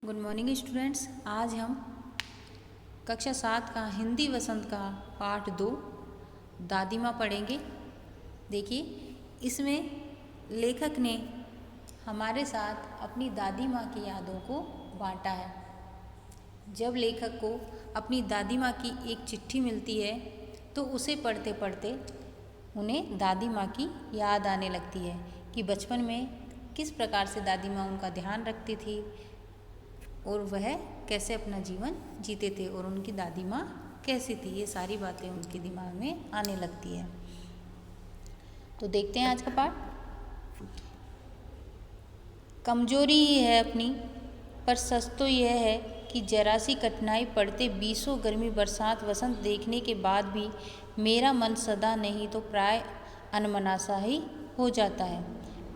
Good morning students. आज हम कक्षा 7 का हिंदी वसंत का पाठ 2 दादी माँ पढ़ेंगे। देखिए, इसमें लेखक ने हमारे साथ अपनी दादी माँ की यादों को बांटा है। जब लेखक को अपनी दादी माँ की एक चिट्ठी मिलती है तो उसे पढ़ते पढ़ते उन्हें दादी माँ की याद आने लगती है कि बचपन में किस प्रकार से दादी माँ उनका ध्यान रखती थी और वह कैसे अपना जीवन जीते थे और उनकी दादी माँ कैसी थी। ये सारी बातें उनके दिमाग में आने लगती है। तो देखते हैं आज का पाठ। कमजोरी ही है अपनी, पर सच तो यह है कि जरा सी कठिनाई पड़ते बीसों गर्मी बरसात वसंत देखने के बाद भी मेरा मन सदा नहीं तो प्राय अनमना ही हो जाता है।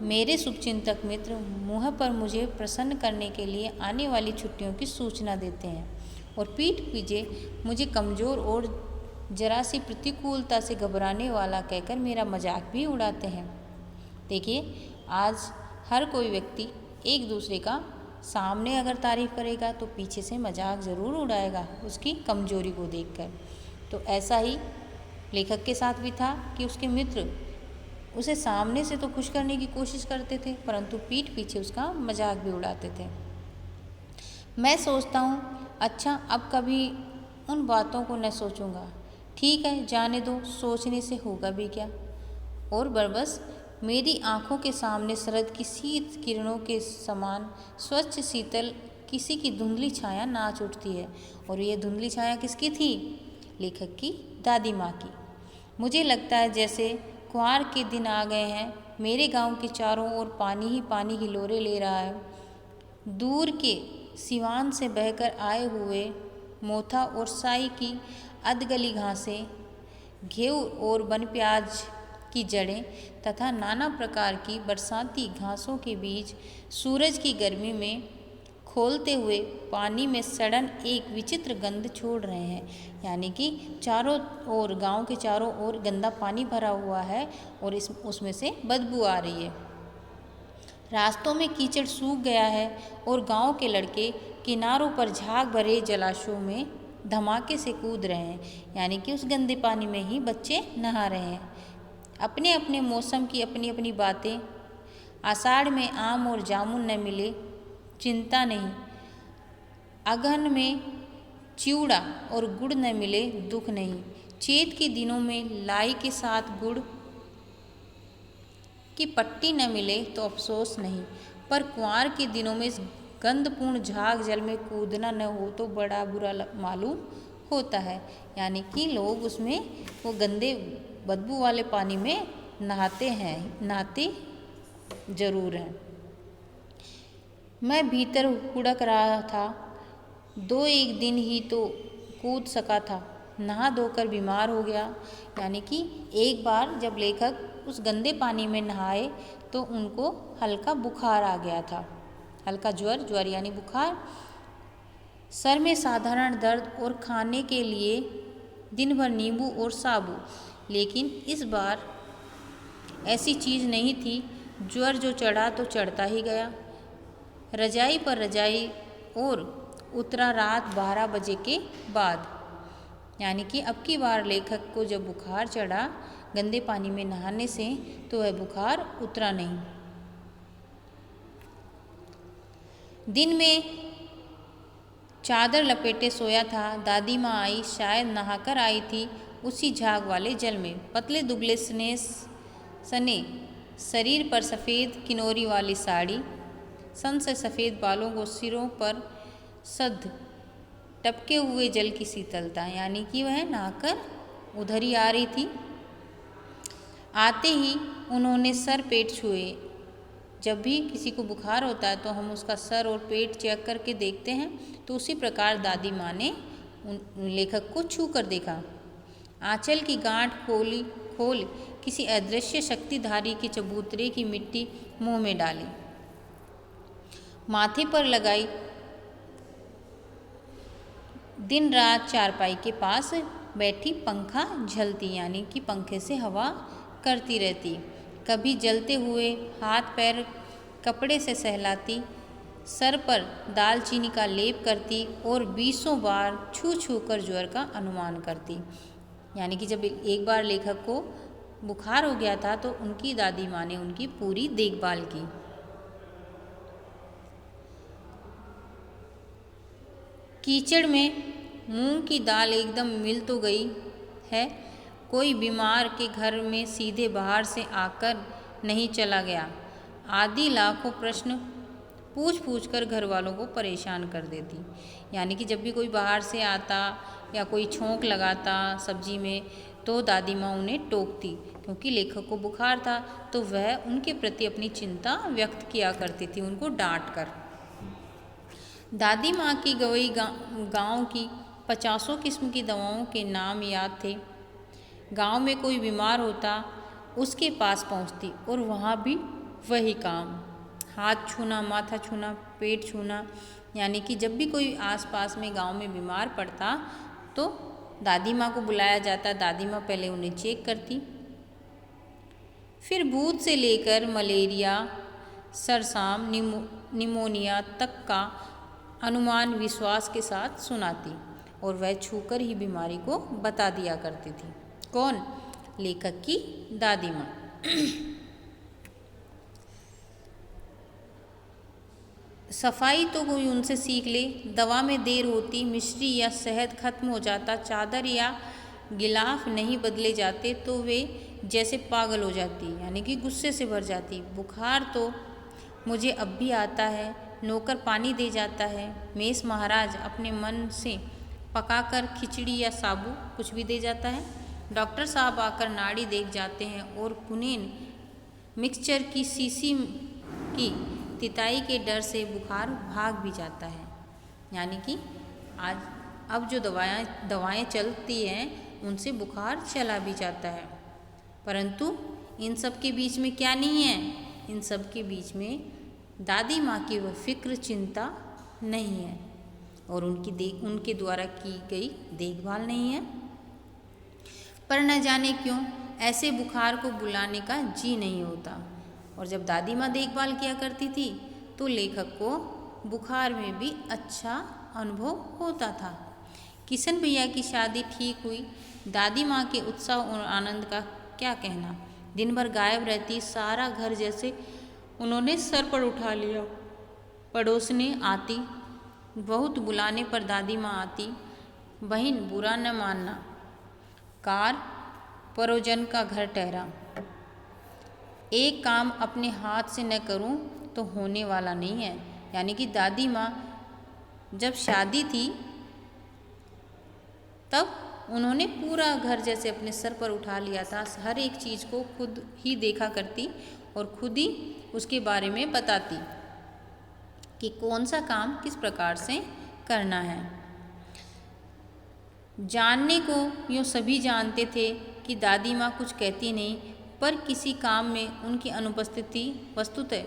मेरे शुभचिंतक मित्र मुँह पर मुझे प्रसन्न करने के लिए आने वाली छुट्टियों की सूचना देते हैं और पीठ पीछे मुझे कमज़ोर और जरा सी प्रतिकूलता से घबराने वाला कहकर मेरा मजाक भी उड़ाते हैं। देखिए, आज हर कोई व्यक्ति एक दूसरे का सामने अगर तारीफ करेगा तो पीछे से मजाक ज़रूर उड़ाएगा उसकी कमजोरी को देखकर। तो ऐसा ही लेखक के साथ भी था कि उसके मित्र उसे सामने से तो खुश करने की कोशिश करते थे, परंतु पीठ पीछे उसका मजाक भी उड़ाते थे। मैं सोचता हूँ, अच्छा अब कभी उन बातों को न सोचूंगा। ठीक है, जाने दो, सोचने से होगा भी क्या। और बरबस मेरी आंखों के सामने शरद की शीत किरणों के समान स्वच्छ शीतल किसी की धुंधली छाया नाच उठती है। और ये धुंधली छाया किसकी थी? लेखक की दादी माँ की। मुझे लगता है जैसे कुंवार के दिन आ गए हैं। मेरे गांव के चारों ओर पानी ही पानी हिलोरे ले रहा है। दूर के सिवान से बहकर आए हुए मोथा और साई की अधगली घासें, घेव और वन प्याज की जड़ें तथा नाना प्रकार की बरसाती घासों के बीच सूरज की गर्मी में खोलते हुए पानी में सड़न एक विचित्र गंध छोड़ रहे हैं। यानी कि चारों ओर, गांव के चारों ओर गंदा पानी भरा हुआ है और उसमें से बदबू आ रही है। रास्तों में कीचड़ सूख गया है और गांव के लड़के किनारों पर झाग भरे जलाशयों में धमाके से कूद रहे हैं। यानी कि उस गंदे पानी में ही बच्चे नहा रहे हैं। अपने अपने मौसम की अपनी अपनी बातें। आषाढ़ में आम और जामुन न मिले, चिंता नहीं। अगहन में चिवड़ा और गुड़ न मिले, दुख नहीं। चैत के दिनों में लाई के साथ गुड़ की पट्टी न मिले तो अफसोस नहीं। पर कुंवार के दिनों में इस गंधपूर्ण झाग जल में कूदना न हो तो बड़ा बुरा मालूम होता है। यानी कि लोग उसमें वो गंदे बदबू वाले पानी में नहाते जरूर हैं। मैं भीतर हुड़क रहा था। 2-1 दिन ही तो कूद सका था, नहा धोकर बीमार हो गया। यानी कि एक बार जब लेखक उस गंदे पानी में नहाए तो उनको हल्का बुखार आ गया था। हल्का ज्वर यानी बुखार। सर में साधारण दर्द और खाने के लिए दिन भर नींबू और साबू। लेकिन इस बार ऐसी चीज़ नहीं थी। ज्वर जो चढ़ा तो चढ़ता ही गया, रजाई पर रजाई, और उतरा रात 12 बजे के बाद। यानी कि अब की बार लेखक को जब बुखार चढ़ा गंदे पानी में नहाने से तो वह बुखार उतरा नहीं। दिन में चादर लपेटे सोया था। दादी माँ आई, शायद नहाकर आई थी उसी झाग वाले जल में। पतले दुबले सने शरीर पर सफ़ेद किनोरी वाली साड़ी, सन से सफ़ेद बालों को सिरों पर सध टपके हुए जल की शीतलता। यानी कि वह नहाकर उधर ही आ रही थी। आते ही उन्होंने सर पेट छुए। जब भी किसी को बुखार होता है तो हम उसका सर और पेट चेक करके देखते हैं, तो उसी प्रकार दादी माँ ने लेखक को छू कर देखा। आंचल की गांठ खोल किसी अदृश्य शक्तिधारी के चबूतरे की मिट्टी मुंह में डाली, माथे पर लगाई। दिन रात चारपाई के पास बैठी पंखा झलती, यानी कि पंखे से हवा करती रहती। कभी जलते हुए हाथ पैर कपड़े से सहलाती, सर पर दालचीनी का लेप करती और 20 बार छू छू कर ज्वर का अनुमान करती। यानी कि जब एक बार लेखक को बुखार हो गया था तो उनकी दादी माँ ने उनकी पूरी देखभाल की। कीचड़ में मूंग की दाल एकदम मिल तो गई है, कोई बीमार के घर में सीधे बाहर से आकर नहीं चला गया। आदि लाखों प्रश्न पूछ पूछ कर घर वालों को परेशान कर देती। यानी कि जब भी कोई बाहर से आता या कोई छोंक लगाता सब्जी में तो दादी माँ उन्हें टोकती, क्योंकि लेखक को बुखार था तो वह उनके प्रति अपनी चिंता व्यक्त किया करती थी, उनको डांट कर। दादी माँ की गवई गांव की 50 किस्म की दवाओं के नाम याद थे। गांव में कोई बीमार होता उसके पास पहुंचती और वहाँ भी वही काम, हाथ छूना, माथा छूना, पेट छूना। यानी कि जब भी कोई आसपास में गांव में बीमार पड़ता तो दादी माँ को बुलाया जाता। दादी माँ पहले उन्हें चेक करती, फिर भूत से लेकर मलेरिया, सरसाम, निमोनिया तक का अनुमान विश्वास के साथ सुनाती और वह छूकर ही बीमारी को बता दिया करती थी। कौन? लेखक की दादी माँ। सफाई तो कोई उनसे सीख ले। दवा में देर होती, मिश्री या शहद खत्म हो जाता, चादर या गिलाफ नहीं बदले जाते तो वे जैसे पागल हो जाती, यानी कि गुस्से से भर जाती। बुखार तो मुझे अब भी आता है, नौकर पानी दे जाता है, मेस महाराज अपने मन से पकाकर खिचड़ी या साबू कुछ भी दे जाता है, डॉक्टर साहब आकर नाड़ी देख जाते हैं और कुनेन मिक्सचर की शीशी की तिताई के डर से बुखार भाग भी जाता है। यानी कि आज अब जो दवाएं चलती हैं उनसे बुखार चला भी जाता है, परंतु इन सब के बीच में क्या नहीं है? इन सब के बीच में दादी माँ की वह फिक्र, चिंता नहीं है और उनके द्वारा की गई देखभाल नहीं है। पर न जाने क्यों ऐसे बुखार को बुलाने का जी नहीं होता। और जब दादी माँ देखभाल किया करती थी तो लेखक को बुखार में भी अच्छा अनुभव होता था। किशन भैया की शादी ठीक हुई। दादी माँ के उत्साह और आनंद का क्या कहना। दिन भर गायब रहती, सारा घर जैसे उन्होंने सर पर उठा लिया। पड़ोसने आती, बहुत बुलाने पर दादी माँ आती। बहन बुरा न मानना, कार परोजन का घर ठहरा। एक काम अपने हाथ से न करूं तो होने वाला नहीं है। यानी कि दादी माँ जब शादी थी तब उन्होंने पूरा घर जैसे अपने सर पर उठा लिया था। हर एक चीज़ को खुद ही देखा करती और खुद ही उसके बारे में बताती कि कौन सा काम किस प्रकार से करना है। जानने को यूँ सभी जानते थे कि दादी माँ कुछ कहती नहीं, पर किसी काम में उनकी अनुपस्थिति वस्तुतः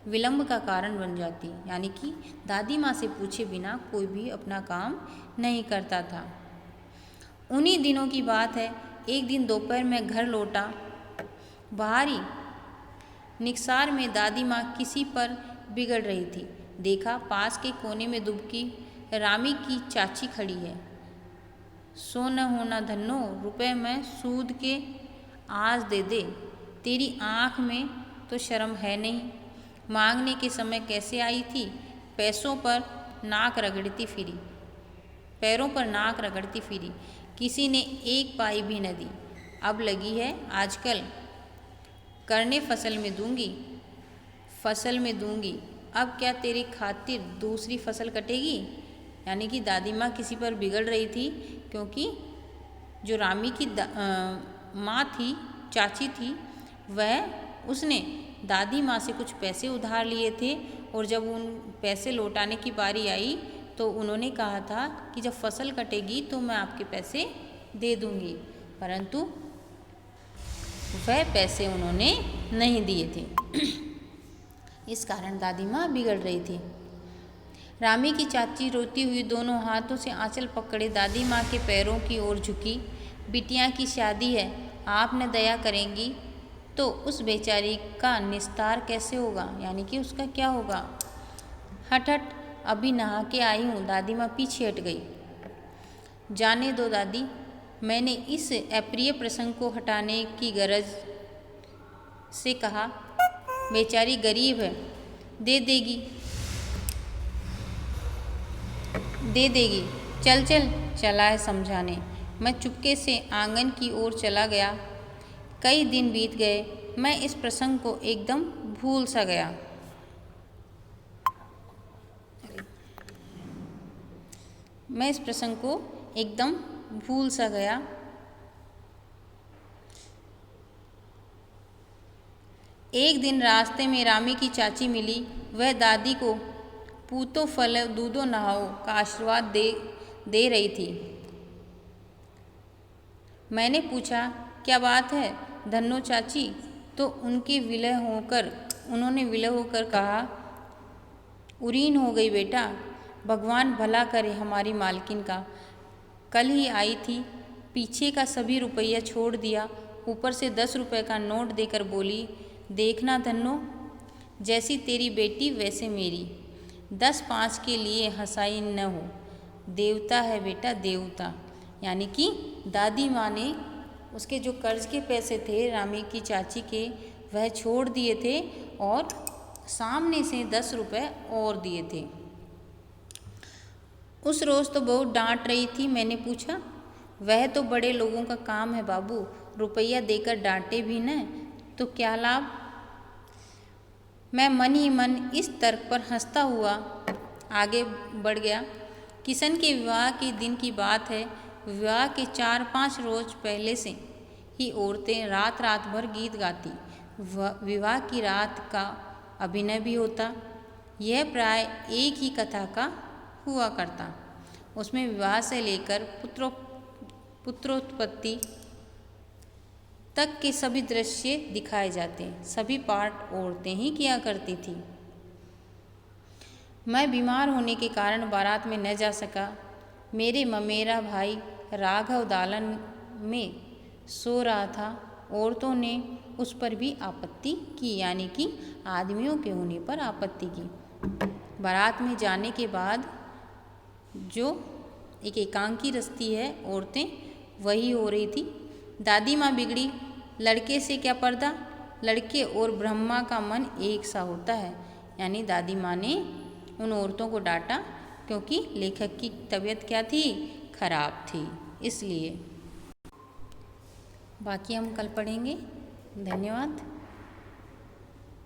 विलंब का कारण बन जाती। यानी कि दादी माँ से पूछे बिना कोई भी अपना काम नहीं करता था। उन्हीं दिनों की बात है, एक दिन दोपहर में घर लौटा। बाहरी निकसार में दादी माँ किसी पर बिगड़ रही थी। देखा पास के कोने में दुबकी रामी की चाची खड़ी है। सो न होना धन्नो, रुपए में सूद के आज दे दे, तेरी आँख में तो शर्म है नहीं। मांगने के समय कैसे आई थी, पैसों पर नाक रगड़ती फिरी, पैरों पर नाक रगड़ती फिरी, किसी ने एक पाई भी न दी। अब लगी है आजकल करने फसल में दूंगी, अब क्या तेरी खातिर दूसरी फसल कटेगी। यानी कि दादी माँ किसी पर बिगड़ रही थी, क्योंकि जो रामी की माँ थी, चाची थी, वह उसने दादी माँ से कुछ पैसे उधार लिए थे और जब उन पैसे लौटाने की बारी आई तो उन्होंने कहा था कि जब फसल कटेगी तो मैं आपके पैसे दे दूँगी, परंतु वह पैसे उन्होंने नहीं दिए थे। इस कारण दादी माँ बिगड़ रही थी। रामी की चाची रोती हुई दोनों हाथों से आंचल पकड़े दादी माँ के पैरों की ओर झुकी। बिटिया की शादी है, आप न दया करेंगी तो उस बेचारी का निस्तार कैसे होगा। यानी कि उसका क्या होगा। हट हट, अभी नहा के आई हूँ। दादी माँ पीछे हट गई। जाने दो दादी, मैंने इस अप्रिय प्रसंग को हटाने की गरज से कहा। बेचारी गरीब है, दे देगी दे देगी। चल चल, चला है समझाने। मैं चुपके से आंगन की ओर चला गया। कई दिन बीत गए, मैं इस प्रसंग को एकदम भूल सा गया। मैं इस प्रसंग को एकदम भूल सा गया। एक दिन रास्ते में रामी की चाची मिली। वह दादी को पूतो फल दूधो नहाओ का आशीर्वाद दे रही थी। मैंने पूछा, क्या बात है धन्नो चाची? तो उन्होंने विलय होकर कहा, उरीन हो गई बेटा, भगवान भला करे हमारी मालकिन का। कल ही आई थी, पीछे का सभी रुपया छोड़ दिया, ऊपर से 10 रुपये का नोट देकर बोली, देखना धन्नो, जैसी तेरी बेटी वैसे मेरी। 10-5 के लिए हंसाई न हो, देवता है बेटा देवता। यानी कि दादी माँ ने उसके जो कर्ज के पैसे थे रामी की चाची के, वह छोड़ दिए थे और सामने से 10 रुपये और दिए थे। उस रोज़ तो बहुत डांट रही थी। मैंने पूछा, वह तो बड़े लोगों का काम है बाबू, रुपया देकर डांटे भी न तो क्या लाभ। मैं मन ही मन इस तर्क पर हंसता हुआ आगे बढ़ गया। किशन के विवाह के दिन की बात है। विवाह के 4-5 रोज पहले से ही औरतें रात रात भर गीत गाती। विवाह की रात का अभिनय भी होता। यह प्राय एक ही कथा का हुआ करता। उसमें विवाह से लेकर पुत्रोत्पत्ति तक के सभी दृश्य दिखाए जाते। सभी पाठ औरतें ही किया करती थी। मैं बीमार होने के कारण बारात में न जा सका। मेरे ममेरा भाई राघव दालन में सो रहा था। औरतों ने उस पर भी आपत्ति की, यानी कि आदमियों के होने पर आपत्ति की। बारात में जाने के बाद जो एक एकांकी रस्ती है औरतें, वही हो रही थी। दादी माँ बिगड़ी, लड़के से क्या पर्दा, लड़के और ब्रह्मा का मन एक सा होता है। यानी दादी माँ ने उन औरतों को डांटा क्योंकि लेखक की तबीयत क्या थी, खराब थी, इसलिए। बाकी हम कल पढ़ेंगे। धन्यवाद।